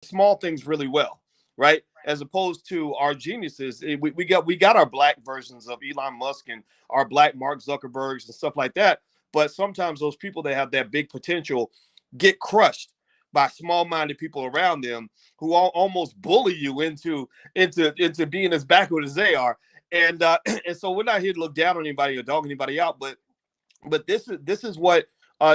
small things really well, right? As opposed to our geniuses, we got our black versions of Elon Musk and our black Mark Zuckerbergs and stuff like that. But sometimes those people that have that big potential get crushed by small-minded people around them who almost bully you into being as backward as they are. And and so we're not here to look down on anybody or dog anybody out, but this is what,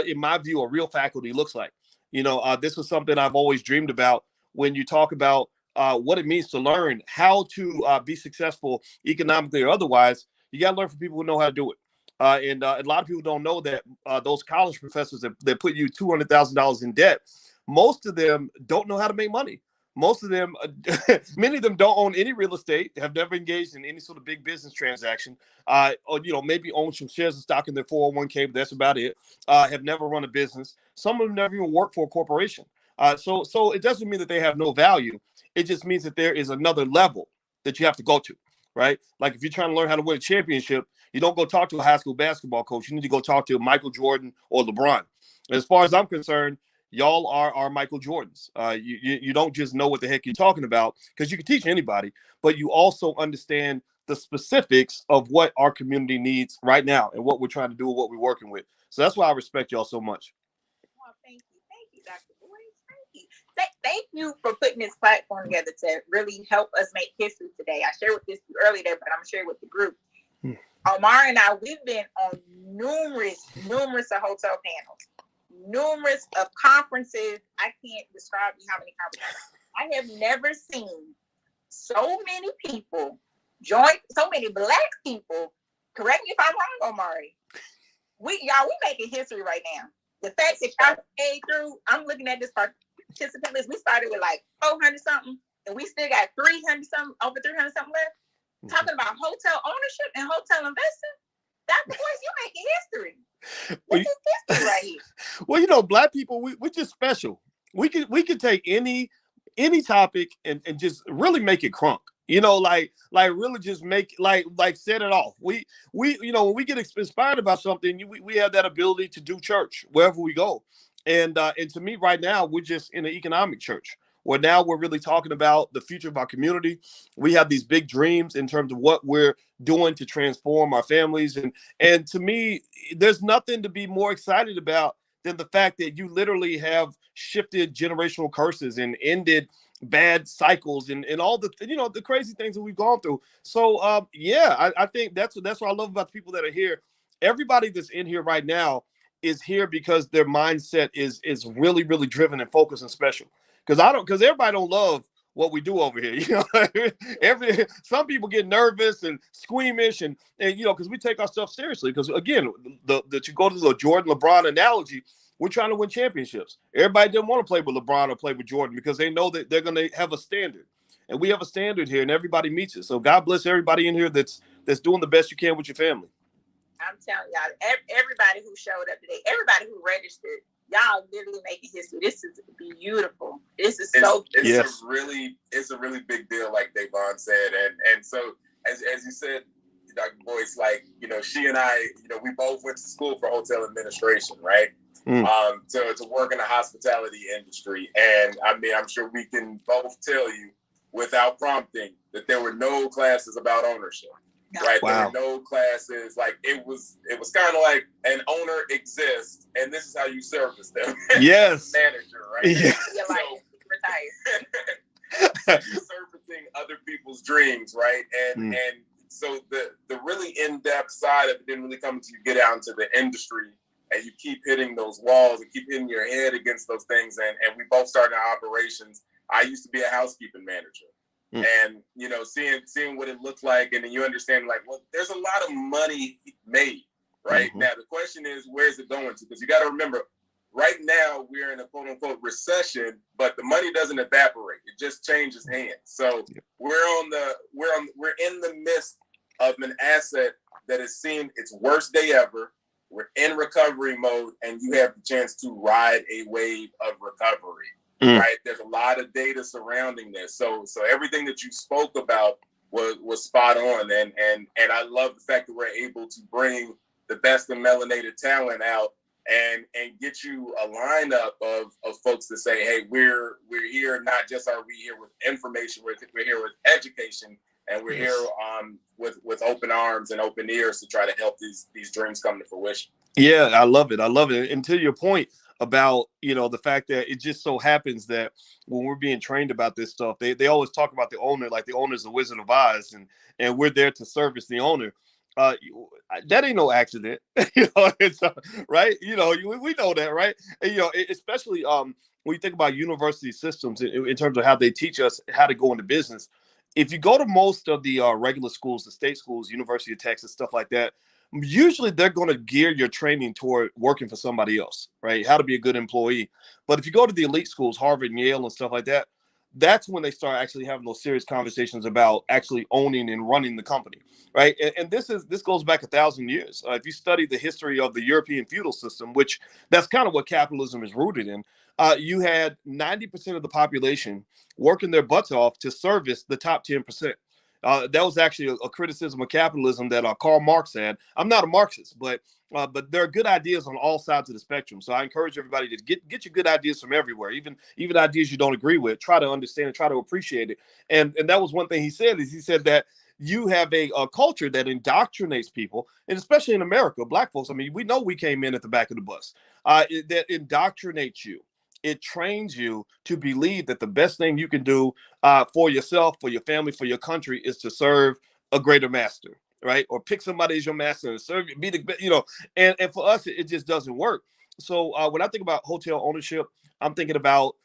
in my view, a real faculty looks like. This is something I've always dreamed about when you talk about what it means to learn how to be successful economically or otherwise. You got to learn from people who know how to do it. And a lot of people don't know that those college professors that put you $200,000 in debt, most of them don't know how to make money. Most of them, many of them don't own any real estate, have never engaged in any sort of big business transaction, or maybe own some shares of stock in their 401k, but that's about it. Have never run a business. Some of them never even worked for a corporation. So it doesn't mean that they have no value. It just means that there is another level that you have to go to, right? Like if you're trying to learn how to win a championship, you don't go talk to a high school basketball coach. You need to go talk to Michael Jordan or LeBron. As far as I'm concerned, y'all are Michael Jordans. You don't just know what the heck you're talking about because you can teach anybody, but you also understand the specifics of what our community needs right now and what we're trying to do and what we're working with. So that's why I respect y'all so much. Well, thank you, Dr. Boyd. Thank you. Thank you for putting this platform together to really help us make history today. I shared with this earlier, but I'm sharing with the group. Omar and I, we've been on numerous hotel panels. Numerous of conferences. I can't describe you how many conferences. I have never seen so many people join, so many Black people. Correct me if I'm wrong, Omari. We making history right now. The fact that y'all stayed through, I'm looking at this participant list. We started with like 400 something, and we still got 300 something, over 300 something left. Talking about hotel ownership and hotel investing. Dr. Boyce, you're making history. This is history right here. Well, Black people, we're just special. We could take any topic and just really make it crunk. Like really just make like set it off. We when we get inspired about something, we have that ability to do church wherever we go. And to me, right now, we're just in an economic church where now we're really talking about the future of our community. We have these big dreams in terms of what we're doing to transform our families. And to me, there's nothing to be more excited about than the fact that you literally have shifted generational curses and ended bad cycles and all the the crazy things that we've gone through. So I think that's what I love about the people that are here. Everybody that's in here right now is here because their mindset is really, really driven and focused and special. Because everybody don't love what we do over here. Some people get nervous and squeamish and because we take our stuff seriously. Because again, to go to the Jordan LeBron analogy, we're trying to win championships. Everybody didn't want to play with LeBron or play with Jordan because they know that they're going to have a standard, and we have a standard here, and everybody meets it. So God bless everybody in here that's doing the best you can with your family. I'm telling y'all, everybody who showed up today, everybody who registered, y'all literally making history. This is beautiful. This is it's a really big deal, like Davon said, and so as you said, Dr. Boyce, like she and I, we both went to school for hotel administration, right? To work in the hospitality industry, and I mean, I'm sure we can both tell you without prompting that there were no classes about ownership. Right, wow. There were no classes. Like it was kind of like an owner exists, and this is how you service them. Yes, manager, right? Yeah. You're like retired. You're servicing other people's dreams, right? And so the really in-depth side of it didn't really come until you get out into the industry and you keep hitting those walls and keep hitting your head against those things. And we both started our operations. I used to be a housekeeping manager. And seeing what it looks like, and then you understand, like, well, there's a lot of money made, right? Now the question is, where's it going to? Because you got to remember, right now we're in a quote unquote recession, but the money doesn't evaporate; it just changes hands. So we're in the midst of an asset that has seen its worst day ever. We're in recovery mode, and you have the chance to ride a wave of recovery. Right, there's a lot of data surrounding this, so everything that you spoke about was spot on, and I love the fact that we're able to bring the best of melanated talent out and get you a lineup of folks to say, hey, we're here, not just are we here with information, we're here with education, and we're here with open arms and open ears to try to help these dreams come to fruition. Yeah, I love it. I love it. And to your point about, the fact that it just so happens that when we're being trained about this stuff, they always talk about the owner, like the owner's the Wizard of Oz, and we're there to service the owner. That ain't no accident. It's right. We know that, right? And, especially when you think about university systems in terms of how they teach us how to go into business. If you go to most of the regular schools, the state schools, University of Texas, stuff like that, usually they're going to gear your training toward working for somebody else, right? How to be a good employee. But if you go to the elite schools, Harvard and Yale and stuff like that, that's when they start actually having those serious conversations about actually owning and running the company, right? And this goes back 1,000 years. If you study the history of the European feudal system, which that's kind of what capitalism is rooted in, you had 90% of the population working their butts off to service the top 10%. That was actually a criticism of capitalism that Karl Marx had. I'm not a Marxist, but there are good ideas on all sides of the spectrum. So I encourage everybody to get your good ideas from everywhere, even ideas you don't agree with. Try to understand and try to appreciate it. And that was one thing he said, is he said that you have a culture that indoctrinates people, and especially in America, Black folks. I mean, we know we came in at the back of the bus. That indoctrinates you. It trains you to believe that the best thing you can do for yourself, for your family, for your country is to serve a greater master, right? Or pick somebody as your master and serve you, be the, and for us, it just doesn't work. So when I think about hotel ownership, I'm thinking about,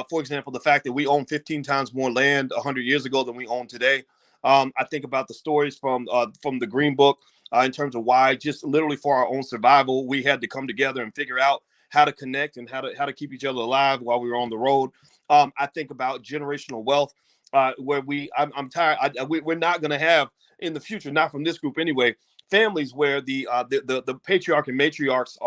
for example, the fact that we own 15 times more land 100 years ago than we own today. I think about the stories from the Green Book in terms of why, just literally for our own survival, we had to come together and figure out how to connect and how to keep each other alive while we were on the road. I think about generational wealth, where I'm tired. We're not going to have in the future, not from this group anyway, families where the patriarch and matriarchs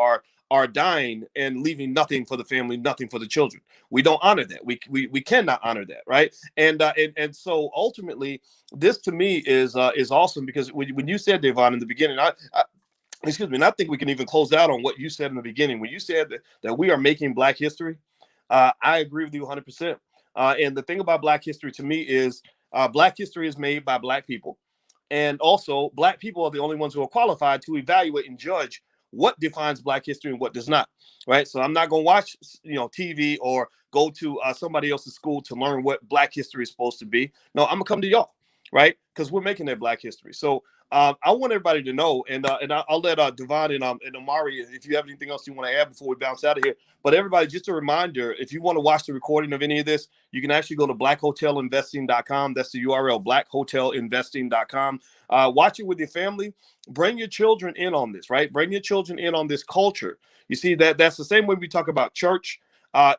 are dying and leaving nothing for the family, nothing for the children. We don't honor that. We cannot honor that, right? And so ultimately, this to me is awesome, because when you said, Devon, in the beginning, excuse me, and I think we can even close out on what you said in the beginning. When you said that we are making Black history, I agree with you 100%. And the thing about Black history to me is Black history is made by Black people. And also, Black people are the only ones who are qualified to evaluate and judge what defines Black history and what does not, right? So I'm not going to watch, TV or go to somebody else's school to learn what Black history is supposed to be. No, I'm going to come to y'all, right? Because we're making that Black history. So I want everybody to know, and I'll let Devon and Amari, if you have anything else you want to add before we bounce out of here. But everybody, just a reminder, if you want to watch the recording of any of this, you can actually go to blackhotelinvesting.com. That's the URL, blackhotelinvesting.com. Watch it with your family. Bring your children in on this, right? Bring your children in on this culture. You see, that's the same way we talk about church. A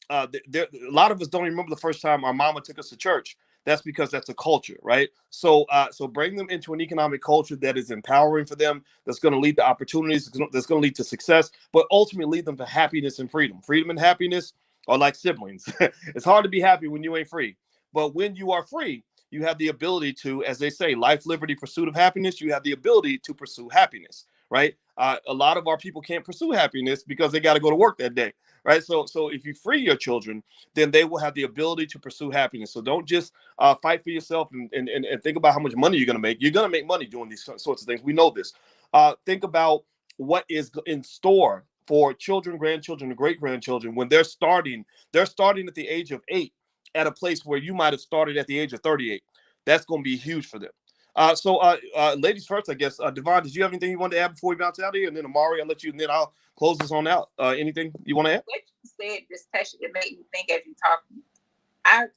lot of us don't remember the first time our mama took us to church. That's because that's a culture, right? So bring them into an economic culture that is empowering for them, that's going to lead to opportunities, that's going to lead to success, but ultimately lead them to happiness and freedom. Freedom and happiness are like siblings. It's hard to be happy when you ain't free. But when you are free, you have the ability to, as they say, life, liberty, pursuit of happiness. You have the ability to pursue happiness, right? A lot of our people can't pursue happiness because they got to go to work that day, right? So if you free your children, then they will have the ability to pursue happiness. So don't just fight for yourself and think about how much money you're going to make. You're going to make money doing these sorts of things. We know this. Think about what is in store for children, grandchildren, and great-grandchildren when they're starting at the age of 8 at a place where you might have started at the age of 38. That's going to be huge for them. So ladies first, I guess. Devon, did you have anything you wanted to add before we bounce out of here? And then Amari, I'll let you, and then I'll close this on out. Anything you want to add? What you said just touched it. It made me think as you talking.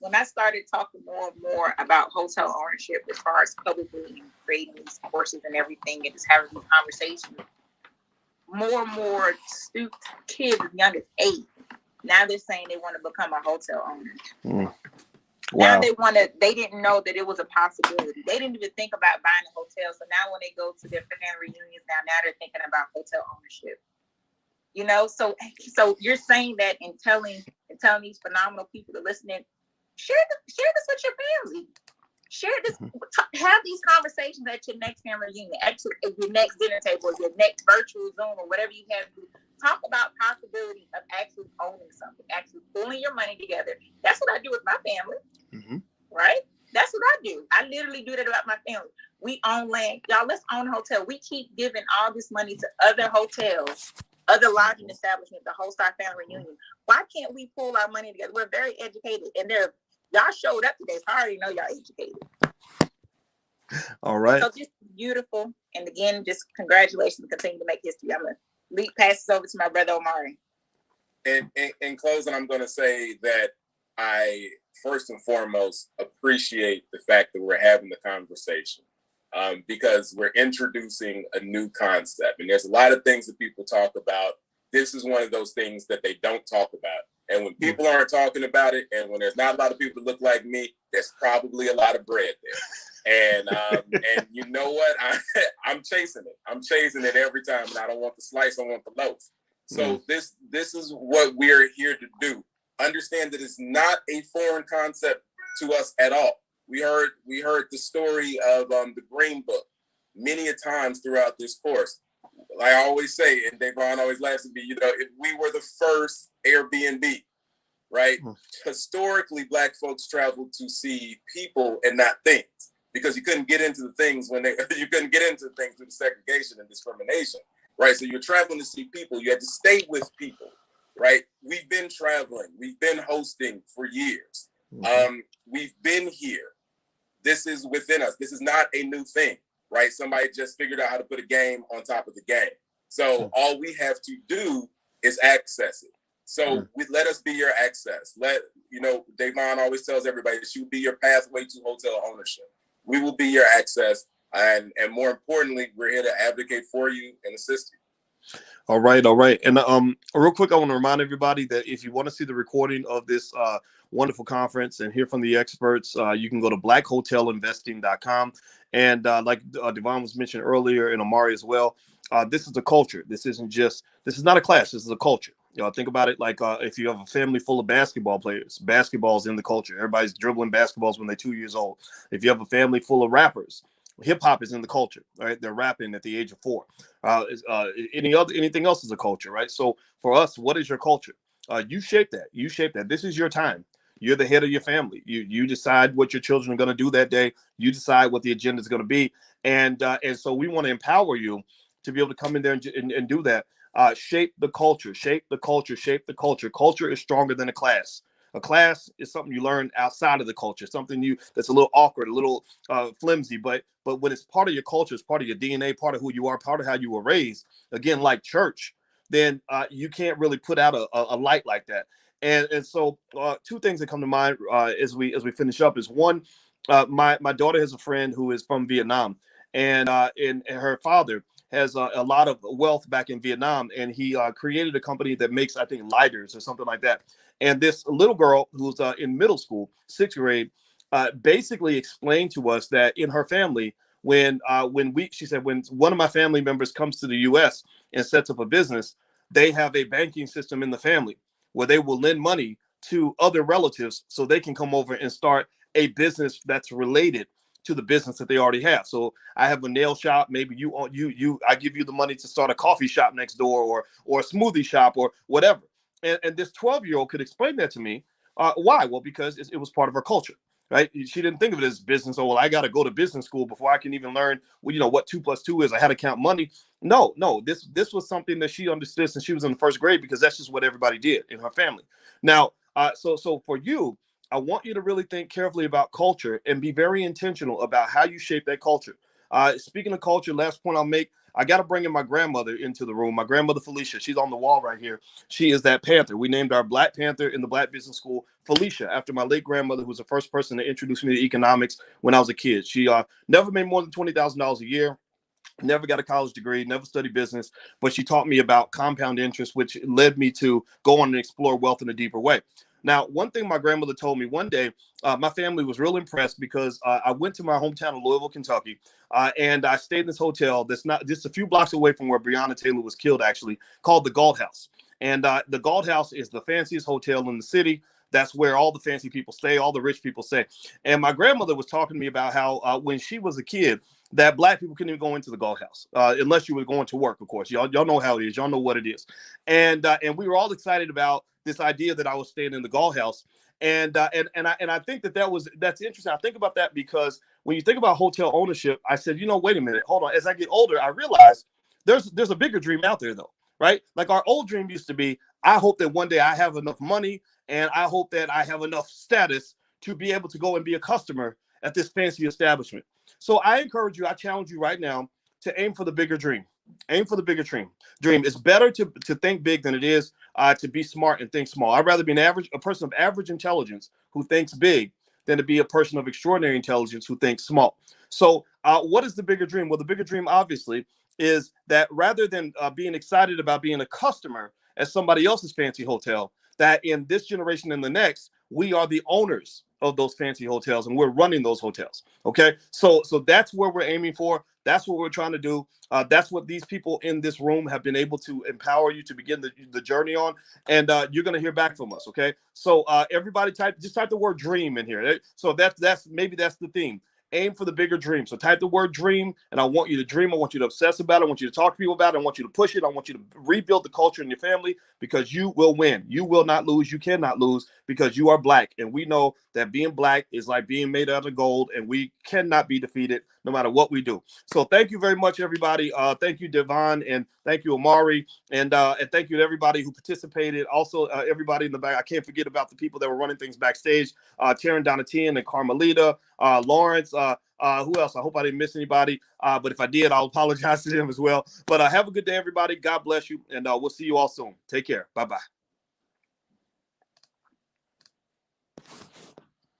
When I started talking more and more about hotel ownership, as far as publicly creating these courses and everything, and just having these conversations, more and more kids as young as 8, now they're saying they want to become a hotel owner. Wow. Now they didn't know that it was a possibility. They didn't even think about buying a hotel. So now when they go to their family reunions, now they're thinking about hotel ownership. So you're saying that and telling these phenomenal people to listen in, share this with your family. Share this, have these conversations at your next family reunion, at your next dinner table, or your next virtual Zoom, or whatever you have. talk about possibility of actually owning something, actually pulling your money together. That's what I do with my family, right? That's what I do. I literally do that about my family. We own land. Y'all, let's own a hotel. We keep giving all this money to other hotels, other lodging establishments, the host our family reunion. Why can't we pull our money together? We're very educated, and y'all showed up today, so I already know y'all educated. All right. So just beautiful. And again, just congratulations. Continue to make history. I'm going to lead passes over to my brother Omari. And in closing, I'm going to say that I first and foremost appreciate the fact that we're having the conversation, because we're introducing a new concept. And there's a lot of things that people talk about. This is one of those things that they don't talk about. And when people aren't talking about it, and when there's not a lot of people that look like me, there's probably a lot of bread there. And you know what? I'm chasing it. I'm chasing it every time. And I don't want the slice, I want the loaf. So this is what we're here to do. Understand that it's not a foreign concept to us at all. We heard the story of the Green Book many a times throughout this course. Like I always say, and Davon always laughs at me, if we were the first Airbnb, right? Historically, Black folks traveled to see people and not things, because you couldn't get into the things you couldn't get into things through the segregation and discrimination, right? So you're traveling to see people. You had to stay with people, right? We've been traveling. We've been hosting for years. We've been here. This is within us. This is not a new thing, right? Somebody just figured out how to put a game on top of the game. So all we have to do is access it. So let us be your access. Davon always tells everybody that you be your pathway to hotel ownership. We will be your access. And more importantly, we're here to advocate for you and assist you. All right. And real quick, I want to remind everybody that if you want to see the recording of this wonderful conference and hear from the experts, you can go to blackhotelinvesting.com. And like Devon was mentioned earlier, and Omari as well, this is a culture. This is not a class. This is a culture. Think about it like if you have a family full of basketball players, basketball's in the culture. Everybody's dribbling basketballs when they're 2 years old. If you have a family full of rappers, hip hop is in the culture, right? They're rapping at the age of 4. Anything else is a culture, right? So for us, what is your culture? You shape that. You shape that. This is your time. You're the head of your family. You decide what your children are going to do that day. You decide what the agenda is going to be, and so we want to empower you to be able to come in there and do that. Shape the culture. Shape the culture. Shape the culture. Culture is stronger than a class. A class is something you learn outside of the culture, something that's a little awkward, a little flimsy, but when it's part of your culture, it's part of your DNA, part of who you are, part of how you were raised, again, like church, then you can't really put out a light like that. And so two things that come to mind as we finish up is one, my daughter has a friend who is from Vietnam, and her father has a lot of wealth back in Vietnam, and he created a company that makes, I think, lighters or something like that. And this little girl who's in middle school, 6th grade, basically explained to us that in her family, she said, when one of my family members comes to the U.S. and sets up a business, they have a banking system in the family where they will lend money to other relatives so they can come over and start a business that's related to the business that they already have. So I have a nail shop. Maybe I give you the money to start a coffee shop next door or a smoothie shop or whatever. And this 12-year-old could explain that to me. Why? Well, because it was part of her culture, right? She didn't think of it as business. Oh, well, I got to go to business school before I can even learn, what 2 + 2 is. I had to count money. No. This was something that she understood since she was in the 1st grade, because that's just what everybody did in her family. Now, so for you, I want you to really think carefully about culture and be very intentional about how you shape that culture. Speaking of culture, last point I'll make, I got to bring in my grandmother into the room. My grandmother, Felicia, she's on the wall right here. She is that Panther. We named our Black Panther in the Black Business School Felicia, after my late grandmother, who was the first person to introduce me to economics when I was a kid. She never made more than $20,000 a year. Never got a college degree, never studied business, but she taught me about compound interest, which led me to go on and explore wealth in a deeper way. Now, one thing my grandmother told me one day, my family was real impressed because I went to my hometown of Louisville, Kentucky, and I stayed in this hotel that's not just a few blocks away from where Breonna Taylor was killed, actually, called the Galt House. And the Galt House is the fanciest hotel in the city. That's where all the fancy people stay, all the rich people stay. And my grandmother was talking to me about how when she was a kid, that black people couldn't even go into the Galt House unless you were going to work, of course. Y'all know how it is. Y'all know what it is. And we were all excited about this idea that I was staying in the Galt House. And I think that's interesting. I think about that because when you think about hotel ownership, I said, wait a minute, hold on. As I get older, I realize there's a bigger dream out there, though, right? Like our old dream used to be, I hope that one day I have enough money and I hope that I have enough status to be able to go and be a customer at this fancy establishment. So I encourage you, I challenge you right now to aim for the bigger dream. Aim for the bigger dream. It's better to think big than it is to be smart and think small. I'd rather be a person of average intelligence who thinks big than to be a person of extraordinary intelligence who thinks small. So what is the bigger dream? Well, the bigger dream, obviously, is that rather than being excited about being a customer at somebody else's fancy hotel, that in this generation and the next, we are the owners of those fancy hotels and we're running those hotels. Okay. So that's where we're aiming for. That's what we're trying to do. That's what these people in this room have been able to empower you to begin the journey on. And you're going to hear back from us. Okay. So everybody type the word dream in here. So that's the theme. Aim for the bigger dream. So type the word dream, and I want you to dream. I want you to obsess about it. I want you to talk to people about it. I want you to push it. I want you to rebuild the culture in your family because you will win. You will not lose. You cannot lose because you are black. And we know that being black is like being made out of gold, and we cannot be defeated no matter what we do. So thank you very much, everybody. Thank you, Devon, and thank you, Amari, and thank you to everybody who participated. Also, everybody in the back. I can't forget about the people that were running things backstage. Taryn Donatian and Carmelita, Lawrence. Who else? I hope I didn't miss anybody. But if I did, I'll apologize to them as well. But have a good day, everybody. God bless you, and we'll see you all soon. Take care. Bye-bye.